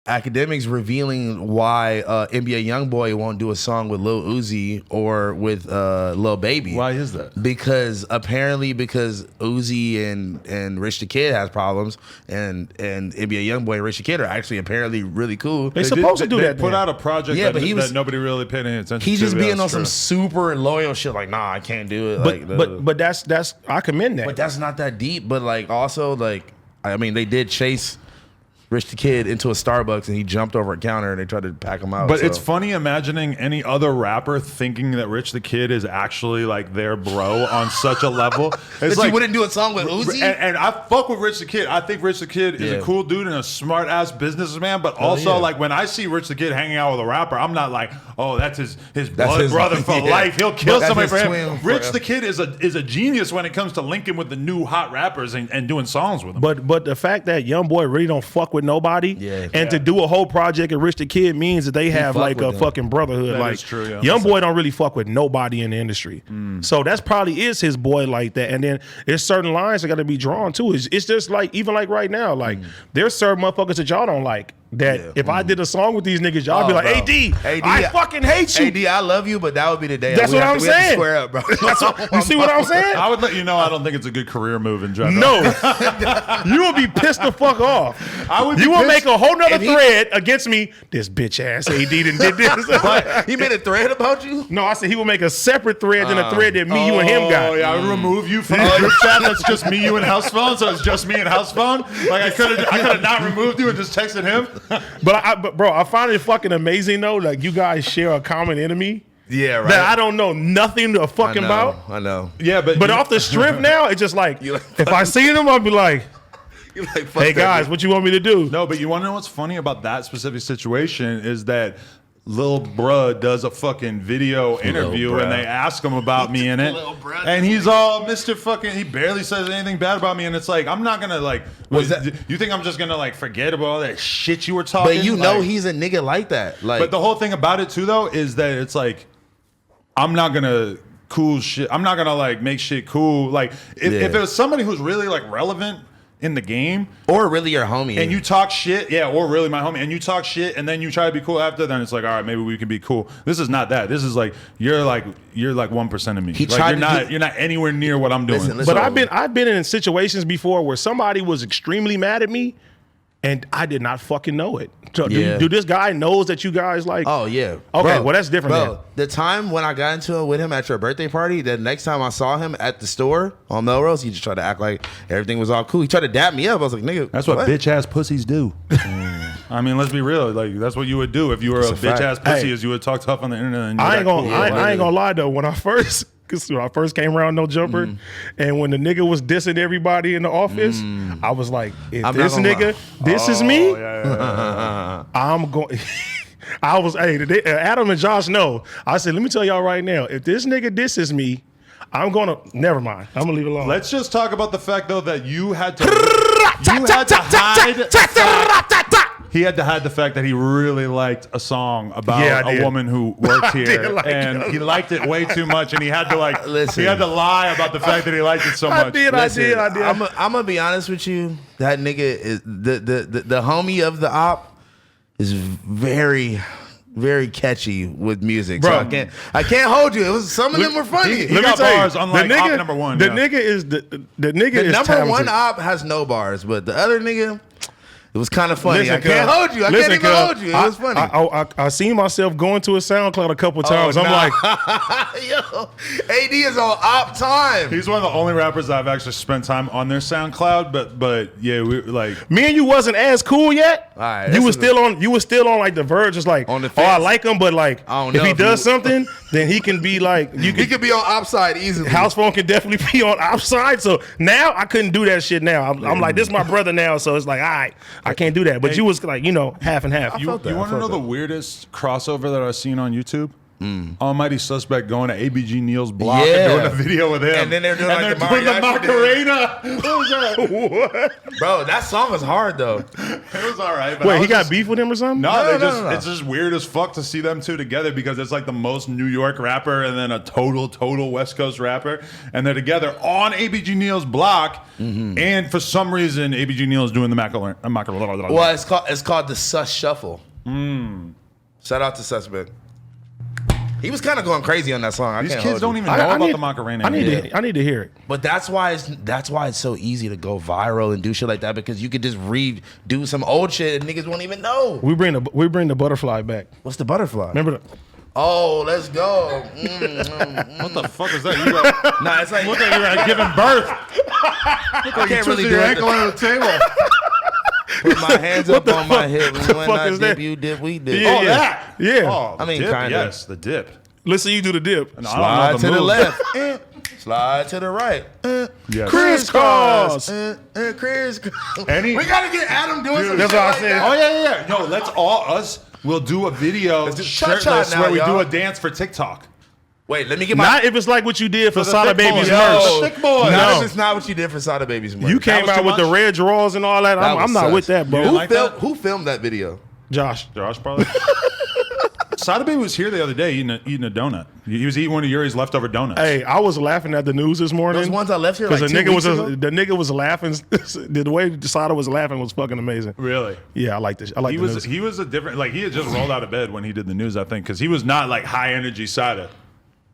academics revealing why NBA Youngboy won't do a song with Lil Uzi or with Lil Baby. Why is that? Because Uzi and Rich the Kid has problems, and NBA Youngboy and Rich the Kid are actually apparently really cool. They supposed to do that. Put out a project that nobody really paid any attention to. He's just being on some super loyal shit. Like, nah, I can't do it. But that's I commend that. But that's not that deep. But like also like I mean they did chase Rich the Kid into a Starbucks and he jumped over a counter and they tried to pack him out. But it's funny imagining any other rapper thinking that Rich the Kid is actually like their bro on such a level. It's like you wouldn't do a song with Uzi? And I fuck with Rich the Kid. I think Rich the Kid is a cool dude and a smart ass businessman. But also like when I see Rich the Kid hanging out with a rapper, I'm not like, oh, that's his blood brother for life. He'll kill somebody for him. Rich the Kid is a genius when it comes to linking with the new hot rappers and doing songs with them. But the fact that Youngboy really don't fuck with nobody, to do a whole project of Rich the Kid means that they have like a fucking brotherhood. That like is true, yeah. Youngboy don't really fuck with nobody in the industry, so that's probably is his boy like that. And then there's certain lines that got to be drawn too. It's just like even like right now, like there's certain motherfuckers that y'all don't like. That if I did a song with these niggas, y'all be like, AD, I fucking hate you. AD, I love you, but that would be the day. That's what I'm saying. Square up, bro. You see what I'm saying? I would let you know I don't think it's a good career move in general. No, you will be pissed the fuck off. You will make a whole nother thread against me. This bitch ass AD done did this. He made a thread about you? No, I said he will make a separate thread than a thread that me, you, and him got. Oh yeah, I would remove you from the group chat. That's just me, you, and house phone. So it's just me and house phone. Like I could have not removed you and just texted him. But bro, I find it fucking amazing though. Like you guys share a common enemy. Yeah, right. That I don't know nothing to fucking about. I know. Yeah, but off the strip now, it's just like if I see them, I'll be like, hey guys, what you want me to do? No, but you want to know what's funny about that specific situation is that Lil Bruh does a fucking video interview and they ask him about me in it. And he's all Mr. fucking, he barely says anything bad about me. And it's like, I'm not going to like, you think I'm just going to like forget about all that shit you were talking? But you know he's a nigga like that. Like, but the whole thing about it too though is that it's like, I'm not going to cool shit. I'm not going to like make shit cool. Like if it was somebody who's really like relevant in the game, or really your homie, and you talk shit, or really my homie, and you talk shit, and then you try to be cool after, then it's like, all right, maybe we can be cool. This is not that. This is like you're like 1% of me. You're not anywhere near what I'm doing. Listen, but I've been in situations before where somebody was extremely mad at me, and I did not fucking know it. So do this guy knows that you guys like? Oh yeah. Okay, well that's different. Bro, the time when I got into it with him at your birthday party, the next time I saw him at the store on Melrose, he just tried to act like everything was all cool. He tried to dap me up. I was like, nigga, that's what bitch ass pussies do. I mean, let's be real. Like that's what you would do if you were a bitch ass pussy, is you would talk tough on the internet. And I ain't gonna lie though. When I first came around No Jumper, and when the nigga was dissing everybody in the office, I was like, if this nigga disses me, I'm going. I was, Adam and Josh know. I said, let me tell y'all right now, if this nigga disses me, I'm gonna, never mind. I'm gonna leave it alone. Let's just talk about the fact though that you had to hide. He had to hide the fact that he really liked a song about a woman who worked here, and he liked it way too much, and he had to like he had to lie about the fact that he liked it so much. I did. I'm gonna be honest with you. That nigga is the homie of the op is very, very catchy with music. Bro, so I can't hold you. It was some of them were funny. He got bars unlike op number one. The nigga is the nigga the is number talented. one op has no bars, but the other nigga. It was kind of funny. I can't hold you. I can't even hold you. It was funny. I seen myself going to a SoundCloud a couple times. I'm like, yo, AD is on op time. He's one of the only rappers I've actually spent time on their SoundCloud. But yeah, we like me and you wasn't as cool yet. All right, you was still on like the verge, just like on the fence. Oh, I like him, but like if he does something, then he can be like he could be on op side easily. House phone can definitely be on op side. So now I couldn't do that shit. Now I'm like, this is my brother now, so it's like, all right, I can't do that. But you was like, half and half. You want to know the weirdest crossover that I've seen on YouTube? Almighty Suspect going to ABG Neal's block and doing a video with him. And then they're doing the Macarena. What was that? What? Bro, that song was hard though. It was all right. But Wait, he got beef with him or something? No, it's just weird as fuck to see them two together because it's like the most New York rapper and then a total West Coast rapper. And they're together on ABG Neal's block. And for some reason, ABG Neal is doing the Macarena. Well, it's called the Sus Shuffle. Shout out to Suspect. He was kind of going crazy on that song. These kids don't even know about the Macarena. I need to hear it. But that's why it's so easy to go viral and do shit like that because you could just do some old shit and niggas won't even know. We bring the butterfly back. What's the butterfly? Remember the Oh, let's go. What the fuck is that? You got, Nah, it's like look like you're giving birth. I can't really do your it. ankle under the table. Put my hands up on my hip. the When fuck I is dip, that? you dip, we dip. Yeah. Oh, that. Yeah. Oh, I mean, dip, kinda. yes, the dip. Listen, you do the dip. No, Slide I don't know to the moves. left. Slide to the right. Yes. Crisscross. Crisscross. Any- We gotta get Adam doing some That's shit what I like said. that. Oh yeah. No, let's all us. We'll do a video Let's do cha-cha shirtless now, where we do y'all. a dance for TikTok. Wait, let me get my. Not if it's like what you did for the Sada thick Baby's boys. merch. Yo. Thick boys. Not No. if it's not what you did for Sada Baby's merch. You came was out too with the much? red drawers and all that. That I'm was not sus. with that, bro. You like that? Who filmed that video? Josh. Josh probably. Sada Baby was here the other day eating a donut. He was eating one of Yuri's leftover donuts. Hey, I was laughing at the news this morning. Those ones I left here Because like the 2 nigga weeks ago? the nigga was laughing. The way Sada was laughing was fucking amazing. Really? Yeah, I like this. I like He the was news. he was a different he had just rolled out of bed when he did the news, I think, because he was not like high energy Sada.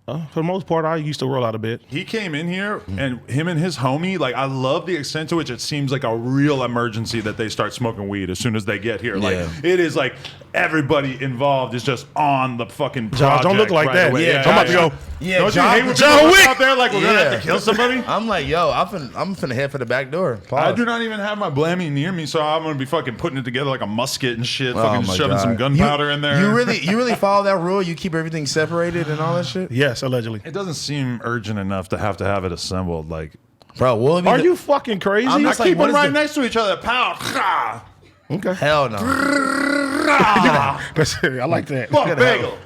For the most part, I used to roll out of bed. He came in here and him and his homie, like I love the extent to which it seems like a real emergency that they start smoking weed as soon as they get here. Like Yeah. it is like everybody involved is just on the fucking project. Josh, don't look like right that. away. Yeah, I'm about to go. Yeah, Don't John, you hate when John people look Wick. out there like we're gonna have to kill somebody? I'm like, yo, I'm finna head for the back door. Pause. I do not even have my blammy near me, so I'm gonna be fucking putting it together like a musket and shit, Oh fucking my shoving God. some gunpowder in there. You really follow that rule? You keep everything separated and all that shit? Yes, allegedly. It doesn't seem urgent enough to have it assembled. Like Bro, will it be Are the- you fucking crazy? I'm I just like, keep what them is right the- next to each other. Pow. Okay. Hell no. That's it. I like that. Fuck bagel.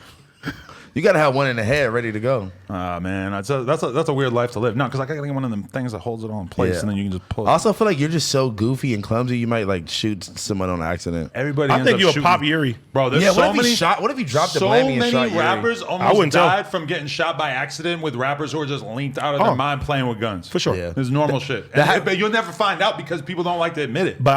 You gotta have one in the head ready to go. Ah man, that's a weird life to live. No, because I gotta get one of them things that holds it all in place, Yeah. and then you can just pull. I also feel like you're just so goofy and clumsy. You might like shoot someone on accident. Everybody. I ends think up you're a shooting. Pop Yuri. Bro. There's Yeah, so what if many he shot? What if he dropped the so blammy and many shot Yuri? rappers I almost wouldn't tell. died from getting shot by accident with rappers who are just linked out of their Oh. mind playing with guns. For sure. Yeah. It's normal shit. But you'll never find out because people don't like to admit it. But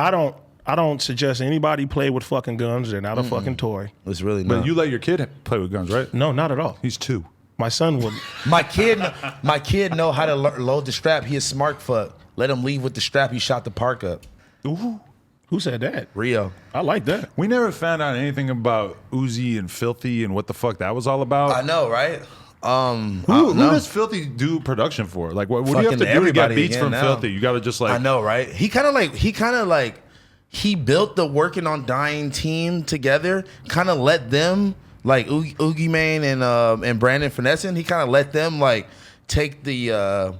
I don't suggest anybody play with fucking guns. They're not a fucking toy. It's really But not. you let your kid play with guns, right? No, not at all. He's 2. My son would. My kid know how to load the strap. He a smart fuck. Let him leave with the strap. He shot the park up. Ooh. Who said that? Rio. I like that. We never found out anything about Uzi and Filthy and what the fuck that was all about. I know, right? Who does Filthy do production for? Like, what do you have Fucking to do to get everybody beats again from now. Filthy? You got to just like. I know, right? He kind of like he built the Working on Dying team together. Kind of let them like Oogie Mane and Brandon Finessen. He kind of let them like take the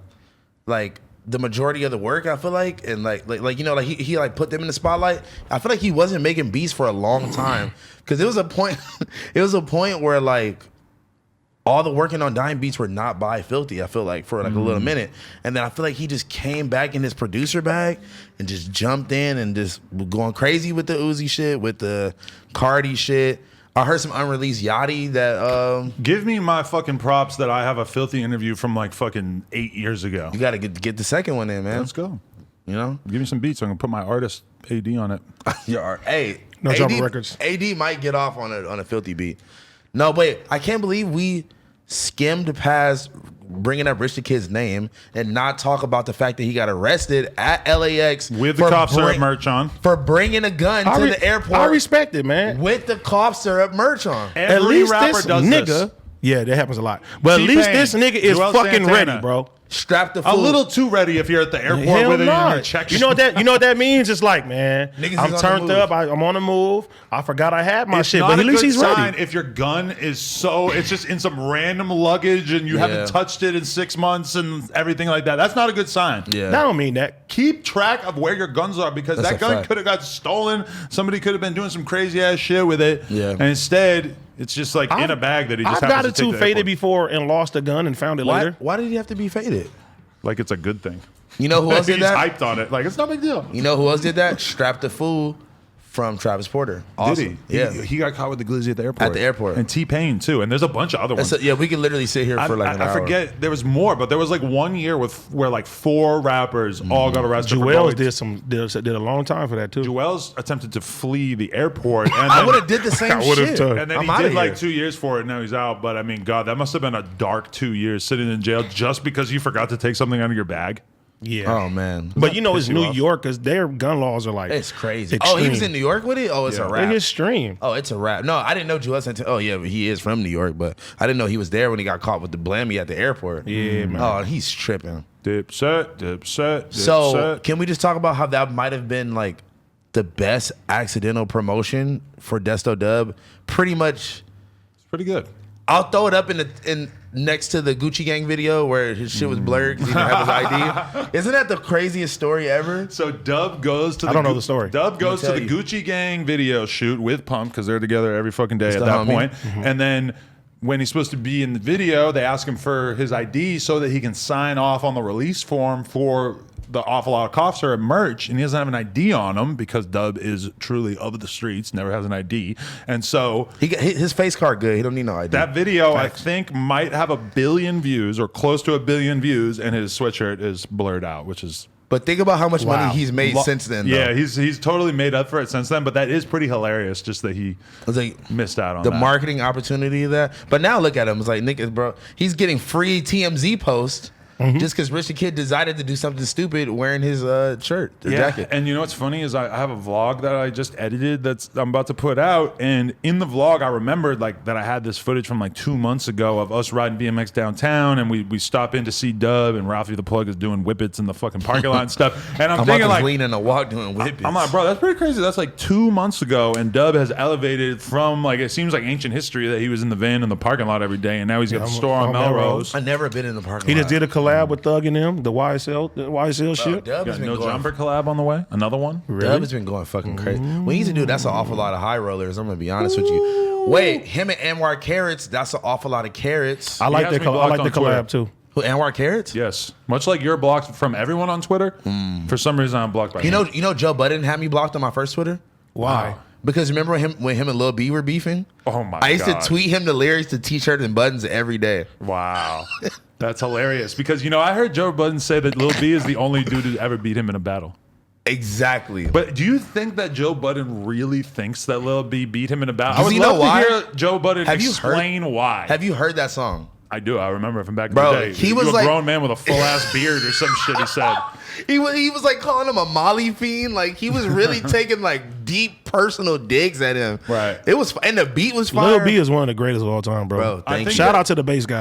like the majority of the work. I feel like and like you know like he like put them in the spotlight. I feel like he wasn't making beats for a long time because it was a point. It was a point where like. All the Working on Dying beats were not by Filthy, I feel like, for like a little minute. And then I feel like he just came back in his producer bag and just jumped in and just going crazy with the Uzi shit, with the Cardi shit. I heard some unreleased Yachty that Give me my fucking props that I have a Filthy interview from like fucking 8 years ago. you got to get the second one in, man. Let's go. You know? Give me some beats. I'm gonna put my artist AD on it. Hey, No AD, Jumper Records. AD might get off on a Filthy beat. No, wait, I can't believe we skimmed past bringing up Rich the Kid's name and not talk about the fact that he got arrested at LAX With the for cough syrup merch on. for bringing a gun to the airport I respect it, man. with the cough syrup merch on. At Every least rapper this does nigga. this. Yeah, that happens a lot. But at T-Pain, least this nigga is Joel fucking Santana. ready, bro. Strap the A fool. little too ready if you're at the airport Hell with it in no. your check. You know what that means? It's like, man, Niggas I'm is on turned the move. up. I'm on the move. I forgot I had my It's shit, not but a at least good he's sign ready. if your gun is so it's just in some random luggage and you Yeah. haven't touched it in 6 months and everything like that. That's not a good sign. Yeah. That don't mean that. Keep track of where your guns are because That's that a gun fact. could have got stolen. Somebody could have been doing some crazy ass shit with it. Yeah. And instead, It's just like in a bag that he just I've got happens it to take too to the faded airport. before and lost a gun and found it later. Why did he have to be faded? Like it's a good thing. You know who else did He's that? hyped on it. Like it's no big deal. You know who else did that? Strap the Fool from Travis Porter. Awesome. Did he? Yeah. He got caught with the glizzy at the airport. At the airport. And T-Pain too. And there's a bunch of other ones. Yeah, we could literally sit here for like an hour. I forget. There was more, but there was like 1 year where like 4 rappers all got arrested. Joel's did a long time for that too. Joel's attempted to flee the airport. And I would have did the same shit. And then I'm he outta did like here. 2 years for it. And now he's out. But I mean, God, that must have been a dark 2 years sitting in jail just because you forgot to take something out of your bag. Yeah. Oh man. But you know, it's you New off? York because their gun laws are like It's crazy. extreme. Oh, he was in New York with it? Oh, it's a They're wrap. extreme. Oh, it's a wrap. No, I didn't know Joel until. Oh, yeah, he is from New York, but I didn't know he was there when he got caught with the blammy at the airport. Yeah, man. Oh, he's tripping. Dipset. So, can we just talk about how that might have been like the best accidental promotion for Desto Dub? Pretty much. It's pretty good. I'll throw it up in next to the Gucci Gang video where his shit was blurred because he didn't have his ID. Isn't that the craziest story ever? So Dub goes to I don't know the story. Dub goes to tell the you. Gucci Gang video shoot with Pump because they're together every fucking day at the that homie. point. And then when he's supposed to be in the video, they ask him for his ID so that he can sign off on the release form for the Awful Lot of Cough Syrup merch, and he doesn't have an ID on him because Dub is truly of the streets, never has an ID, and so He got his face card good. He don't need no ID. that video I think might have 1 billion views or close to 1 billion views, and his sweatshirt is blurred out, which is. But think about how much Wow. money he's made since then. Though. Yeah, he's totally made up for it since then, but that is pretty hilarious just that he It's like missed out on the that. marketing opportunity of that. But now look at him. It's like niggas, bro. He's getting free TMZ posts just because Rich the Kid decided to do something stupid wearing his shirt, or jacket. And you know what's funny is I have a vlog that I just edited that's I'm about to put out, and in the vlog I remembered like that I had this footage from like 2 months ago of us riding BMX downtown, and we stop in to see Dub, and Ralphie the Plug is doing whippets in the fucking parking lot and stuff. And I'm I'm thinking about to like, lean in a walk doing whippets. I'm like, bro, that's pretty crazy. That's like 2 months ago, and Dub has elevated from like it seems like ancient history that he was in the van in the parking lot every day, and now he's got the store on on Melrose. I never been in the parking He lot. just did a collab with Thug and them, the YSL shit. Dub has Got been No going. Jumper collab on the way. Another one. Dub has been going fucking crazy. We need to do that's an awful lot of high rollers. I'm gonna be honest with you. Wait, him and Anwar Carrots. That's an awful lot of carrots. I like has the me blocked collab on Twitter. too. Who Anwar Carrots? Yes, much like you're blocked from everyone on Twitter. For some reason, I'm blocked by him. You know Joe Budden had me blocked on my first Twitter. Why? Because remember when him and Lil B were beefing? Oh my I used God. to tweet him the lyrics to T-shirts and buttons every day. Wow, that's hilarious. Because I heard Joe Budden say that Lil B is the only dude to ever beat him in a battle. Exactly. But do you think that Joe Budden really thinks that Lil B beat him in a battle? I would you know love why? to hear Joe Budden Have you explain why. Have you heard that song? I do. I remember it from back in Bro, the day. he was You a like- grown man with a full ass beard or some shit. He said. He was like calling him a Molly fiend. Like he was really taking like deep personal digs at him. Right. It was, and the beat was fire. Lil B is one of the greatest of all time, bro. Bro, thank think you. Shout out to the bass guy.